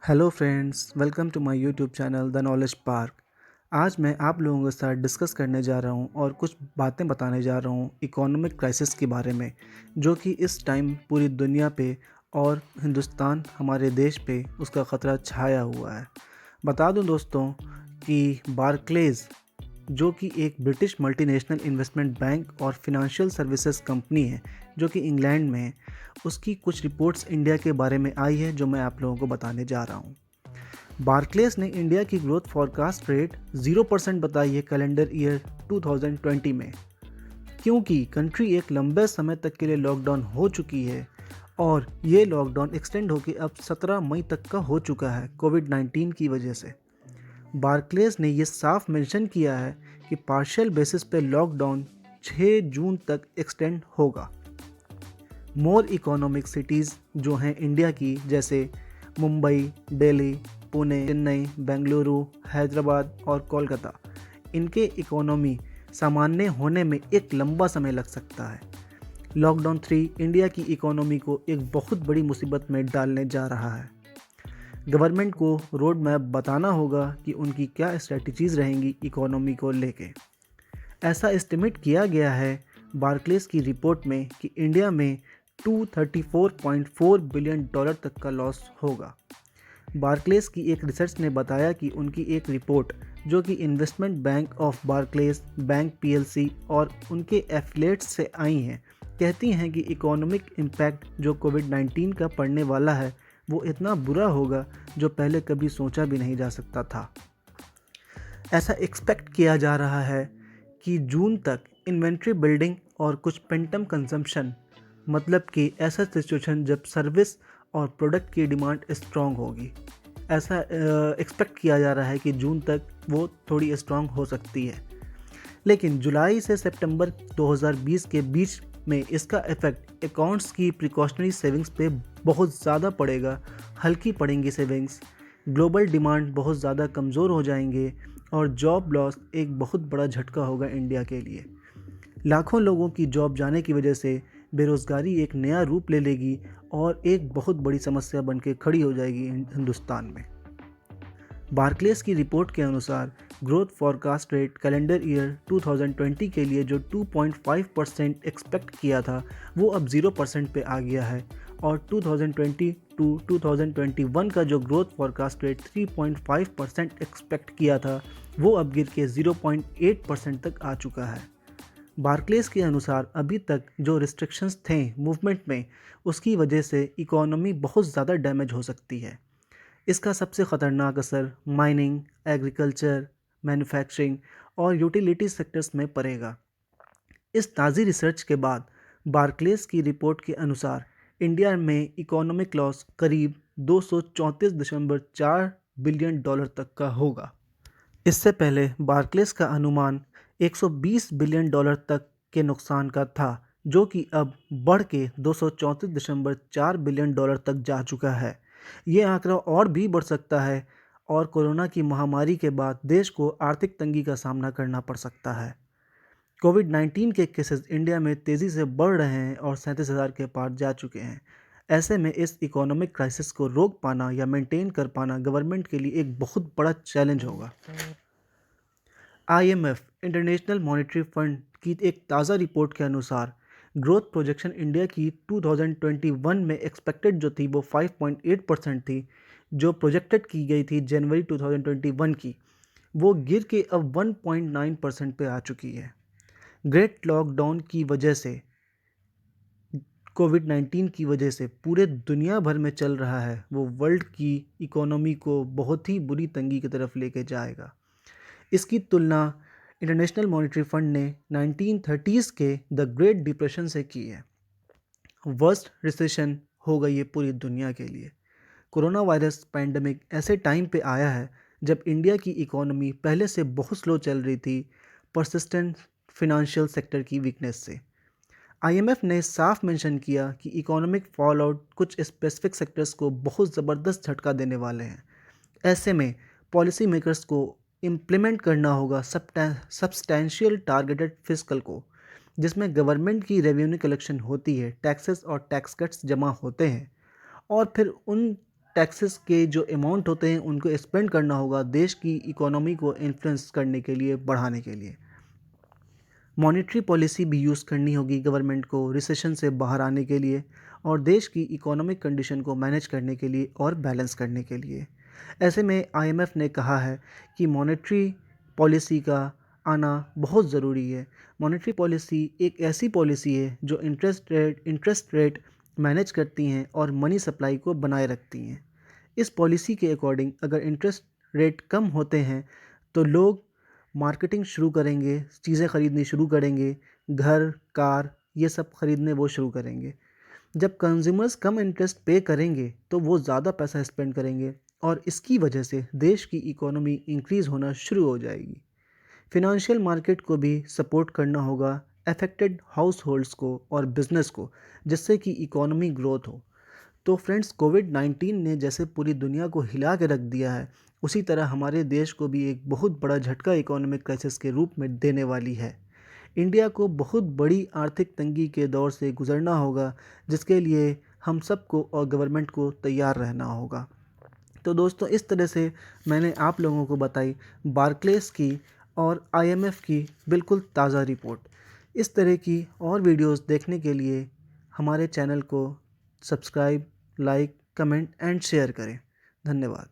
Hello friends, welcome to my YouTube channel the Knowledge Park. आज मैं आप लोगों के साथ डिस्कस करने जा रहा हूँ और कुछ बातें बताने जा रहा हूँ इकोनॉमिक क्राइसिस के बारे में, जो कि इस टाइम पूरी दुनिया पे और हिंदुस्तान हमारे देश पे उसका ख़तरा छाया हुआ है। बता दूँ दोस्तों कि बारक्लेज, जो कि एक ब्रिटिश मल्टीनेशनल इन्वेस्टमेंट बैंक और फिनंशियल सर्विसेज कंपनी है जो कि इंग्लैंड में है, उसकी कुछ रिपोर्ट्स इंडिया के बारे में आई है जो मैं आप लोगों को बताने जा रहा हूँ। बार्क्लेस ने इंडिया की ग्रोथ फॉरकास्ट रेट 0% बताई है कैलेंडर ईयर 2020 में, क्योंकि कंट्री एक लंबे समय तक के लिए लॉकडाउन हो चुकी है और ये लॉकडाउन एक्सटेंड होकर अब 17 मई तक का हो चुका है कोविड-19 की वजह से। बार्क्लेज ने ये साफ मेंशन किया है कि पार्शियल बेसिस पे लॉकडाउन 6 जून तक एक्सटेंड होगा। मोर इकोनॉमिक सिटीज़ जो हैं इंडिया की, जैसे मुंबई, दिल्ली, पुणे, चेन्नई, बेंगलुरु, हैदराबाद और कोलकाता, इनके इकोनॉमी सामान्य होने में एक लंबा समय लग सकता है। लॉकडाउन 3 इंडिया की इकोनॉमी को एक बहुत बड़ी मुसीबत में डालने जा रहा है। गवर्नमेंट को रोड मैप बताना होगा कि उनकी क्या स्ट्रेटजीज़ रहेंगी इकोनॉमी को लेके। ऐसा एस्टिमेट किया गया है बार्क्लेज की रिपोर्ट में कि इंडिया में 234.4 बिलियन डॉलर तक का लॉस होगा। बार्क्लेज की एक रिसर्च ने बताया कि उनकी एक रिपोर्ट, जो कि investment bank of Barclays bank PLC और उनके एफिलिएट्स से आई हैं, कहती हैं कि इकोनॉमिक इम्पैक्ट जो कोविड-19 का पड़ने वाला है वो इतना बुरा होगा जो पहले कभी सोचा भी नहीं जा सकता था। ऐसा एक्सपेक्ट किया जा रहा है कि जून तक इन्वेंट्री बिल्डिंग और कुछ पेंटम कंजम्पशन, मतलब कि ऐसा सिचुएशन जब सर्विस और प्रोडक्ट की डिमांड स्ट्रॉन्ग होगी, ऐसा एक्सपेक्ट किया जा रहा है कि जून तक वो थोड़ी स्ट्रॉन्ग हो सकती है। लेकिन जुलाई से सितंबर 2020 के बीच में इसका इफेक्ट अकाउंट्स की प्रिकॉशनरी सेविंग्स पे बहुत ज़्यादा पड़ेगा। हल्की पड़ेंगी सेविंग्स, ग्लोबल डिमांड बहुत ज़्यादा कमज़ोर हो जाएंगे और जॉब लॉस एक बहुत बड़ा झटका होगा इंडिया के लिए। लाखों लोगों की जॉब जाने की वजह से बेरोज़गारी एक नया रूप ले लेगी और एक बहुत बड़ी समस्या बन के खड़ी हो जाएगी हिंदुस्तान में। बार्क्लेज की रिपोर्ट के अनुसार growth forecast rate calendar year 2020 के लिए जो 2.5% एक्सपेक्ट किया था वो अब 0% पे आ गया है, और 2020 टू 2021 का जो ग्रोथ फॉरकास्ट रेट 3.5% एक्सपेक्ट किया था वो अब गिर के 0.8% तक आ चुका है। बार्क्लेज के अनुसार अभी तक जो रिस्ट्रिक्शंस थे मूवमेंट में, उसकी वजह से इकोनॉमी बहुत ज़्यादा डैमेज हो सकती है। इसका सबसे ख़तरनाक असर माइनिंग, एग्रीकल्चर, मैन्युफैक्चरिंग और यूटिलिटी सेक्टर्स में पड़ेगा। इस ताज़ी रिसर्च के बाद बार्क्लेज की रिपोर्ट के अनुसार इंडिया में इकोनॉमिक लॉस करीब 234.4 बिलियन डॉलर तक का होगा। इससे पहले बार्क्लेज का अनुमान 120 बिलियन डॉलर तक के नुकसान का था, जो कि अब बढ़ के 234.4 बिलियन डॉलर तक जा चुका है। ये आंकड़ा और भी बढ़ सकता है और कोरोना की महामारी के बाद देश को आर्थिक तंगी का सामना करना पड़ सकता है। कोविड-19 के केसेस इंडिया में तेज़ी से बढ़ रहे हैं और 37,000 के पार जा चुके हैं। ऐसे में इस इकोनॉमिक क्राइसिस को रोक पाना या मेंटेन कर पाना गवर्नमेंट के लिए एक बहुत बड़ा चैलेंज होगा। आईएमएफ इंटरनेशनल मॉनेटरी फंड की एक ताज़ा रिपोर्ट के अनुसार ग्रोथ प्रोजेक्शन इंडिया की 2021 में एक्सपेक्टेड जो थी वो 5.8% थी, जो प्रोजेक्टेड की गई थी जनवरी 2021 की, वो गिर के अब 1.9% पे आ चुकी है। ग्रेट लॉकडाउन की वजह से, कोविड-19 की वजह से पूरे दुनिया भर में चल रहा है, वो वर्ल्ड की इकोनॉमी को बहुत ही बुरी तंगी की तरफ लेके जाएगा। इसकी तुलना इंटरनेशनल मॉनेटरी फंड ने 1930s के द ग्रेट डिप्रेशन से की है। वर्स्ट रिसेशन हो गई है पूरी दुनिया के लिए। कोरोना वायरस पैंडमिक ऐसे टाइम पे आया है जब इंडिया की इकोनॉमी पहले से बहुत स्लो चल रही थी, परसिस्टेंट फिनेंशियल सेक्टर की वीकनेस से। आईएमएफ ने साफ मेंशन किया कि इकोनॉमिक फॉल आउट कुछ स्पेसिफिक सेक्टर्स को बहुत ज़बरदस्त झटका देने वाले हैं। ऐसे में पॉलिसी मेकर्स को इम्प्लीमेंट करना होगा सब्सटैंशियल टारगेटेड फिस्कल को, जिसमें गवर्नमेंट की रेवेन्यू कलेक्शन होती है, टैक्सेस और टैक्स कट्स जमा होते हैं और फिर उन टैक्सेस के जो अमाउंट होते हैं उनको स्पेंड करना होगा देश की इकोनॉमी को इन्फ्लुएंस करने के लिए, बढ़ाने के लिए। मॉनेटरी पॉलिसी भी यूज़ करनी होगी गवर्नमेंट को रिसेशन से बाहर आने के लिए और देश की इकोनॉमिक कंडीशन को मैनेज करने के लिए और बैलेंस करने के लिए। ऐसे में आईएमएफ ने कहा है कि मॉनेटरी पॉलिसी का आना बहुत ज़रूरी है। मॉनेटरी पॉलिसी एक ऐसी पॉलिसी है जो इंटरेस्ट रेट मैनेज करती हैं और मनी सप्लाई को बनाए रखती हैं। इस पॉलिसी के अकॉर्डिंग अगर इंटरेस्ट रेट कम होते हैं तो लोग मार्केटिंग शुरू करेंगे, चीज़ें ख़रीदनी शुरू करेंगे, घर, कार ये सब ख़रीदने वो शुरू करेंगे। जब कंज्यूमर्स कम इंटरेस्ट पे करेंगे तो वो ज़्यादा पैसा स्पेंड करेंगे और इसकी वजह से देश की इकोनॉमी इंक्रीज़ होना शुरू हो जाएगी। फिनेंशियल मार्केट को भी सपोर्ट करना होगा अफेक्टेड हाउस होल्ड्स को और बिजनेस को, जिससे कि इकोनॉमी ग्रोथ हो। तो फ्रेंड्स, कोविड-19 ने जैसे पूरी दुनिया को हिला के रख दिया है, उसी तरह हमारे देश को भी एक बहुत बड़ा झटका इकोनॉमिक क्राइसिस के रूप में देने वाली है। इंडिया को बहुत बड़ी आर्थिक तंगी के दौर से गुजरना होगा, जिसके लिए हम सबको और गवर्नमेंट को तैयार रहना होगा। तो दोस्तों, इस तरह से मैंने आप लोगों को बताई बार्कलेस की और आईएमएफ की बिल्कुल ताज़ा रिपोर्ट। इस तरह की और वीडियोस देखने के लिए हमारे चैनल को subscribe, like, comment and share करें। धन्यवाद।